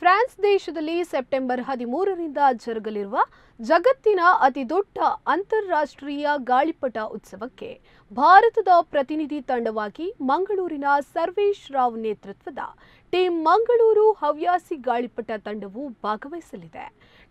France ದೇಶದಲ್ಲಿ September 13ರಿಂದ ಜರುಗಲಿರುವ ಜಗತ್ತಿನ ಅತಿದೊಡ್ಡ ಅಂತಾರಾಷ್ಟ್ರೀಯ ಗಾಳಿಪಟ ಉತ್ಸವಕ್ಕೆ ಭಾರತದ ಪ್ರತಿನಿಧಿ ತಂಡವಾಗಿ ಮಂಗಳೂರಿನ ಸರ್ವೇಶ್ ರಾವ್ ನೇತೃತ್ವದ ಟೀಮ್ ಮಂಗಳೂರು ಹವ್ಯಾಸಿ ಗಾಳಿಪಟ ತಂಡವು ಭಾಗವಹಿಸಲಿದೆ.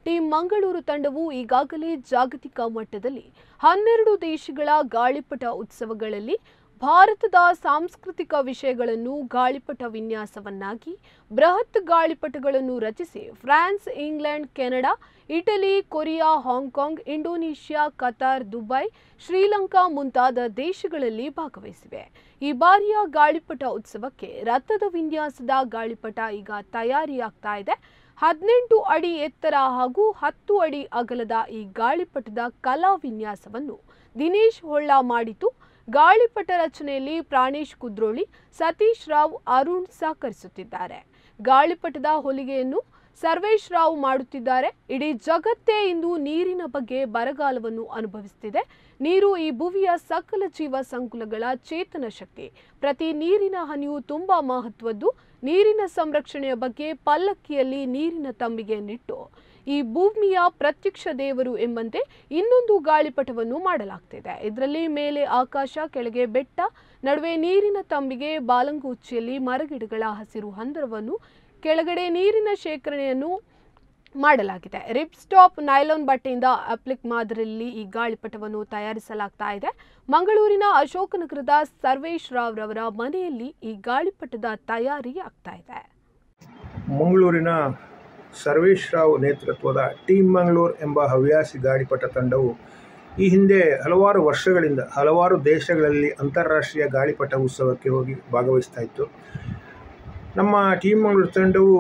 ಟೀಮ್ ಮಂಗಳೂರು ತಂಡವು ಈಗಾಗಲೇ ಜಾಗತಿಕ ಮಟ್ಟದಲ್ಲಿ 12 ದೇಶಗಳ ಗಾಳಿಪಟ ಉತ್ಸವಗಳಲ್ಲಿ ಭಾರತದ ಸಾಂಸ್ಕೃತಿಕ ವಿಷಯಗಳನ್ನು ಗಾಳಿಪಟ ವಿನ್ಯಾಸವನ್ನಾಗಿ ಬೃಹತ್ ಗಾಳಿಪಟಗಳನ್ನು ರಚಿಸಿ France, England, Canada, Italy, Korea, Hong Kong, Indonesia, Qatar, Dubai, Sri Lanka ಮುಂತಾದ ದೇಶಗಳಲ್ಲಿ ಭಾಗವಹಿಸಿವೆ. ಈ ಬಾರಿಯ ಗಾಳಿಪಟ ಉತ್ಸವಕ್ಕೆ ರಥದ ವಿನ್ಯಾಸದ ಗಾಳಿಪಟ ಈಗ ತಯಾರಿಯಾಗ್ತಾ ಇದೆ. 18 ಅಡಿ ಎತ್ತರ ಹಾಗೂ 10 ಅಡಿ ಅಗಲದ ಈ ಗಾಳಿಪಟದ ಕಲಾ ವಿನ್ಯಾಸವನ್ನು ದಿನೇಶ್ ಹೊಳ್ಳ ಮಾಡಿತು. ಗಾಳಿಪಟ ರಚನೆಯಲ್ಲಿ ಪ್ರಾಣೇಶ್ ಕುದ್ರೋಳಿ, ಸತೀಶ್ ರಾವ್, ಅರುಣ್ ಸಹಕರಿಸುತ್ತಿದ್ದಾರೆ. ಗಾಳಿಪಟದ ಹೊಲಿಗೆಯನ್ನು ಸರ್ವೇಶ್ ರಾವ್ ಮಾಡುತ್ತಿದ್ದಾರೆ. ಇಡೀ ಜಗತ್ತೇ ಇಂದು ನೀರಿನ ಬಗ್ಗೆ ಬರಗಾಲವನ್ನು ಅನುಭವಿಸುತ್ತಿದೆ. ನೀರು ಈ ಭುವಿಯ ಸಕಲ ಜೀವ ಸಂಕುಲಗಳ ಚೇತನ ಶಕ್ತಿ. ಪ್ರತಿ ನೀರಿನ ಹನಿಯು ತುಂಬಾ ಮಹತ್ವದ್ದು. ನೀರಿನ ಸಂರಕ್ಷಣೆಯ ಬಗ್ಗೆ ಪಲ್ಲಕ್ಕಿಯಲ್ಲಿ ನೀರಿನ ತಂಬಿಗೆ ನಿಟ್ಟು ಈ ಭೂಮಿಯ ಪ್ರತ್ಯಕ್ಷ ದೇವರು ಎಂಬಂತೆ ಇನ್ನೊಂದು ಗಾಳಿಪಟವನ್ನು ಮಾಡಲಾಗ್ತಿದೆ. ಇದರಲ್ಲಿ ಮೇಲೆ ಆಕಾಶ, ಕೆಳಗೆ ಬೆಟ್ಟ, ನಡುವೆ ನೀರಿನ ತಂಬಿಗೆ, ಬಾಲಂಗುಚ್ಚಿಯಲ್ಲಿ ಮರಗಿಡಗಳ ಹಸಿರು ಹಂದರವನ್ನು, ಕೆಳಗಡೆ ನೀರಿನ ಶೇಖರಣೆಯನ್ನು ಮಾಡಲಾಗಿದೆ. ರಿಪ್ ಸ್ಟಾಪ್ ನೈಲಾನ್ ಬಟ್ಟೆಯಿಂದ ಅಪ್ಲಿಕ್ ಮಾದರಿಯಲ್ಲಿ ಈ ಗಾಳಿಪಟವನ್ನು ತಯಾರಿಸಲಾಗ್ತಾ ಇದೆ. ಮಂಗಳೂರಿನ ಅಶೋಕನಗರದ ಸರ್ವೇಶ್ ರಾವ್ ರವರ ಮನೆಯಲ್ಲಿ ಈ ಗಾಳಿಪಟದ ತಯಾರಿ ಆಗ್ತಾ ಇದೆ. ಮಂಗಳೂರಿನ ಸರ್ವೇಶ್ ರಾವ್ ನೇತೃತ್ವದ ಟೀಮ್ ಮಂಗಳೂರು ಎಂಬ ಹವ್ಯಾಸಿ ಗಾಳಿಪಟ ತಂಡವು ಈ ಹಿಂದೆ ಹಲವಾರು ವರ್ಷಗಳಿಂದ ಹಲವಾರು ದೇಶಗಳಲ್ಲಿ ಅಂತಾರಾಷ್ಟ್ರೀಯ ಗಾಳಿಪಟ ಉತ್ಸವಕ್ಕೆ ಹೋಗಿ ಭಾಗವಹಿಸ್ತಾ ಇತ್ತು. ನಮ್ಮ ಟೀಮ್ ಮಂಗಳೂರು ತಂಡವು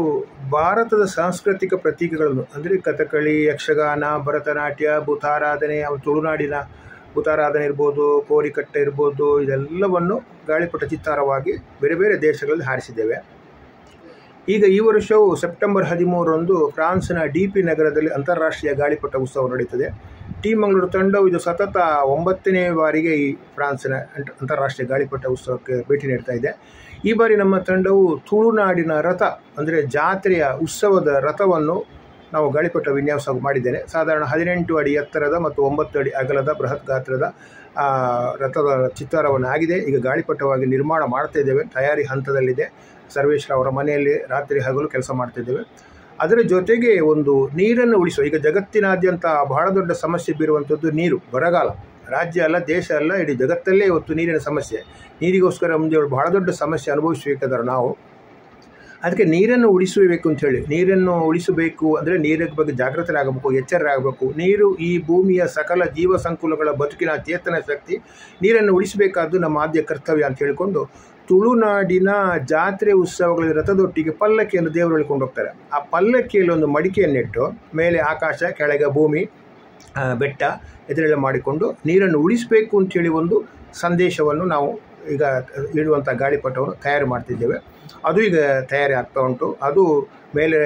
ಭಾರತದ ಸಾಂಸ್ಕೃತಿಕ ಪ್ರತೀಕಗಳನ್ನು ಅಂದರೆ ಕಥಕಳಿ, ಯಕ್ಷಗಾನ, ಭರತನಾಟ್ಯ, ಭೂತಾರಾಧನೆ, ತುಳುನಾಡಿನ ಭೂತಾರಾಧನೆ ಇರ್ಬೋದು, ಕೋರಿಕಟ್ಟೆ ಇರ್ಬೋದು, ಇದೆಲ್ಲವನ್ನು ಗಾಳಿಪಟ ಚಿತ್ತಾರವಾಗಿ ಬೇರೆ ಬೇರೆ ದೇಶಗಳಲ್ಲಿ ಹಾರಿಸಿದ್ದೇವೆ. ಈಗ ಈ ವರ್ಷವು ಸೆಪ್ಟೆಂಬರ್ 13ರಂದು ಫ್ರಾನ್ಸ್ನ DP ನಗರದಲ್ಲಿ ಅಂತಾರಾಷ್ಟ್ರೀಯ ಗಾಳಿಪಟ ಉತ್ಸವ ನಡೀತದೆ. ಟೀಮ್ ಮಂಗಳೂರು ತಂಡವು ಇದು ಸತತ 9ನೇ ಬಾರಿಗೆ ಈ ಫ್ರಾನ್ಸ್ನ ಅಂತಾರಾಷ್ಟ್ರೀಯ ಗಾಳಿಪಟ ಉತ್ಸವಕ್ಕೆ ಭೇಟಿ ನೀಡ್ತಾ ಇದೆ. ಈ ಬಾರಿ ನಮ್ಮ ತಂಡವು ತುಳುನಾಡಿನ ರಥ ಅಂದರೆ ಜಾತ್ರೆಯ ಉತ್ಸವದ ರಥವನ್ನು ನಾವು ಗಾಳಿಪಟ ವಿನ್ಯಾಸ ಮಾಡಿದ್ದೇನೆ. ಸಾಧಾರಣ 18 ಅಡಿ ಎತ್ತರದ ಮತ್ತು 9 ಅಡಿ ಅಗಲದ ಬೃಹತ್ ಗಾತ್ರದ ರಥದ ಚಿತ್ತಾರವನ್ನು ಆಗಿದೆ. ಈಗ ಗಾಳಿಪಟವಾಗಿ ನಿರ್ಮಾಣ ಮಾಡ್ತಾ ಇದ್ದೇವೆ. ತಯಾರಿ ಹಂತದಲ್ಲಿದೆ. ಸರ್ವೇಶ್ ಅವರ ಮನೆಯಲ್ಲಿ ರಾತ್ರಿ ಹಗಲು ಕೆಲಸ ಮಾಡ್ತಿದ್ದೇವೆ. ಅದರ ಜೊತೆಗೆ ಒಂದು ನೀರನ್ನು ಉಳಿಸುವ, ಈಗ ಜಗತ್ತಿನಾದ್ಯಂತ ಬಹಳ ದೊಡ್ಡ ಸಮಸ್ಯೆ ಬೀರುವಂಥದ್ದು ನೀರು, ಬರಗಾಲ. ರಾಜ್ಯ ಅಲ್ಲ, ದೇಶ ಅಲ್ಲ, ಇಡೀ ಜಗತ್ತಲ್ಲೇ ಇವತ್ತು ನೀರಿನ ಸಮಸ್ಯೆ. ನೀರಿಗೋಸ್ಕರ ಮುಂದೆ ಬಹಳ ದೊಡ್ಡ ಸಮಸ್ಯೆ ಅನುಭವಿಸಬೇಕಾದ್ರೆ ನಾವು ಅದಕ್ಕೆ ನೀರನ್ನು ಉಳಿಸಬೇಕು ಅಂಥೇಳಿ, ನೀರನ್ನು ಉಳಿಸಬೇಕು ಅಂದರೆ ನೀರಿನ ಬಗ್ಗೆ ಜಾಗೃತರಾಗಬೇಕು, ಎಚ್ಚರರಾಗಬೇಕು. ನೀರು ಈ ಭೂಮಿಯ ಸಕಲ ಜೀವ ಸಂಕುಲಗಳ ಬದುಕಿನ ಚೇತನ ಶಕ್ತಿ. ನೀರನ್ನು ಉಳಿಸಬೇಕಾದ್ದು ನಮ್ಮ ಆದ್ಯ ಕರ್ತವ್ಯ ಅಂತ ಹೇಳಿಕೊಂಡು ತುಳುನಾಡಿನ ಜಾತ್ರೆ ಉತ್ಸವಗಳಲ್ಲಿ ರಥದೊಟ್ಟಿಗೆ ಪಲ್ಲಕ್ಕಿಯನ್ನು ದೇವರು ಹೇಳಿಕೊಂಡು ಹೋಗ್ತಾರೆ. ಆ ಪಲ್ಲಕ್ಕಿಯಲ್ಲಿ ಒಂದು ಮಡಿಕೆಯನ್ನಿಟ್ಟು ಮೇಲೆ ಆಕಾಶ, ಕೆಳಗೆ ಭೂಮಿ, ಬೆಟ್ಟ ಇದನ್ನೆಲ್ಲ ಮಾಡಿಕೊಂಡು ನೀರನ್ನು ಉಳಿಸಬೇಕು ಅಂಥೇಳಿ ಒಂದು ಸಂದೇಶವನ್ನು ನಾವು ಈಗ ಇಡುವಂಥ ಗಾಳಿಪಟವನ್ನು ತಯಾರು ಮಾಡ್ತಿದ್ದೇವೆ. ಅದು ಈಗ ತಯಾರಿ ಆಗ್ತಾ ಉಂಟು. ಅದು ಮೇಲೆ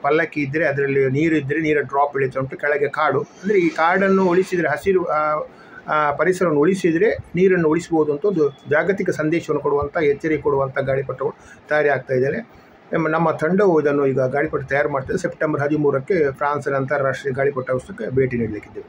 ಪಲ್ಲಕ್ಕಿ ಇದ್ದರೆ ಅದರಲ್ಲಿ ನೀರು ಇದ್ದರೆ ನೀರ ಡ್ರಾಪ್ ಇಳಿತಾ ಉಂಟು. ಕೆಳಗೆ ಕಾಡು ಅಂದರೆ ಈ ಕಾಡನ್ನು ಉಳಿಸಿದರೆ, ಹಸಿರು ಪರಿಸರವನ್ನು ಉಳಿಸಿದರೆ ನೀರನ್ನು ಉಳಿಸ್ಬೋದು ಅಂತ ಒಂದು ಜಾಗತಿಕ ಸಂದೇಶವನ್ನು ಕೊಡುವಂಥ, ಎಚ್ಚರಿಕೆ ಕೊಡುವಂಥ ಗಾಳಿಪಟಗಳು ತಯಾರಿ ಆಗ್ತಾ ಇದ್ದಾರೆ. ನಮ್ಮ ತಂಡವು ಇದನ್ನು ಈಗ ಗಾಳಿಪಟ ತಯಾರು ಮಾಡ್ತೇವೆ. ಸೆಪ್ಟೆಂಬರ್ 13ಕ್ಕೆ ಫ್ರಾನ್ಸ್ನ ಅಂತಾರಾಷ್ಟ್ರೀಯ ಗಾಳಿಪಟ ಉತ್ಸವಕ್ಕೆ ಭೇಟಿ ನೀಡಲಿಕ್ಕಿದ್ದೇವೆ.